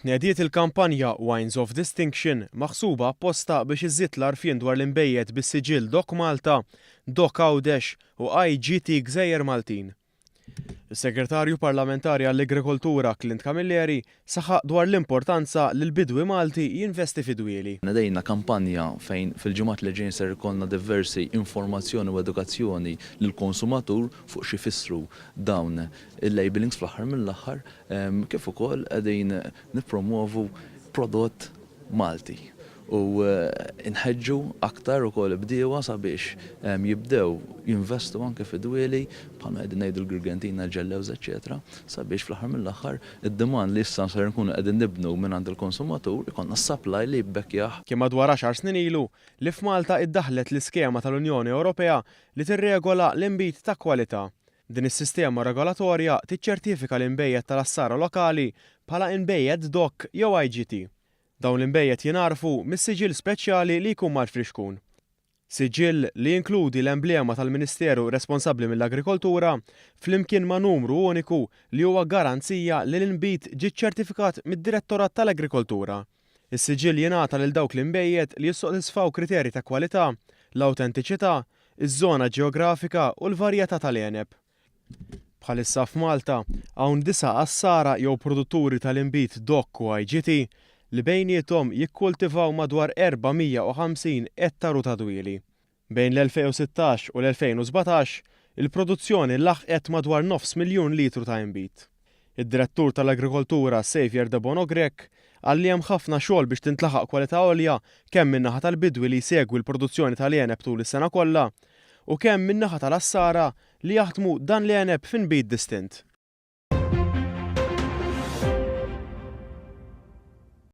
Tnediet il-kampanja Wines of Distinction maħsuba apposta biex iżżid l-għarfien dwar l-imbejjed bis-siġil DOC Malta, DOC Għawdex u IGT Gżejjer Maltin. Is-Segretarju Parlamentari għall-Agrikoltura Clint Camilleri saħaq dwar l-importanza li l-bidwi Malti jinvesti fid-dwieli. Nedejna kampanja fejn fil-ġimgħat li ġejjin ser ikollna diversi informazzjoni u edukazzjoni lill-konsumatur fuq xi jfissru dawn il-labelings fl-aħħar mill-aħħar kif ukoll qegħdin nippromovu prodott Malti. U nħeġġu aktar ukoll bdiewa sabiex jibdew jinvestu anke fid-dwieli bħalma qegħdin ngħidu l-Grigentina, l-ġellewż, eċetera, sabiex fl-aħħar mill-aħħar id-demand li issa ser nkunu qegħdin nibnu minn għand il-konsumatur ikollna supply li jbekkjaħ. Kien madwar 10 snin ilu li f'Malta iddaħlet l-iskema tal-Unjoni Ewropea li tirregola l-inbit ta' kwalità. Din is-sistema regolatorja tiċċertifika l-inbejjed tal-assara lokali bħala inbejjed DOC jew IGT. Dawn l-imbejjed jinarfu mis-siġil speċjali li jkun mal-friskun. Siġil li jinkludi l-emblema tal-Ministeru responsabbli mill-Agrikoltura flimkien ma' numru uniku li huwa garanzija li l-inbit ġie ċertifikat mid-Direttorat tal-Agrikoltura. Is-siġil jingħata lil dawk l-imbejjed li jissodisfaw kriterji ta' kwalità, l-awtentiċità, iż-żona ġeografika u l-varjetà tal-għeneb. Bħalissa f'Malta hawn 9 assara jew produtturi tal-inbit DOC u IGT li bejniethom jikkultivaw madwar 450 ettaru ta' dwieli. Bejn l-2016 u l-2017 il-produzzjoni laħqet madwar 500,000 litru ta' inbit. Id-Direttur tal-Agrikoltura Xavier de Bonogrek għalli hemm ħafna xogħol biex tintlaħaq kwalità għolja kemm min-naħa tal-bidwi li jsegwi l-produzzjoni tal-għeneb tul is-sena kollha u kemm min-naħa tal-assara li jaħdmu dan l-għeneb f'inbit distint.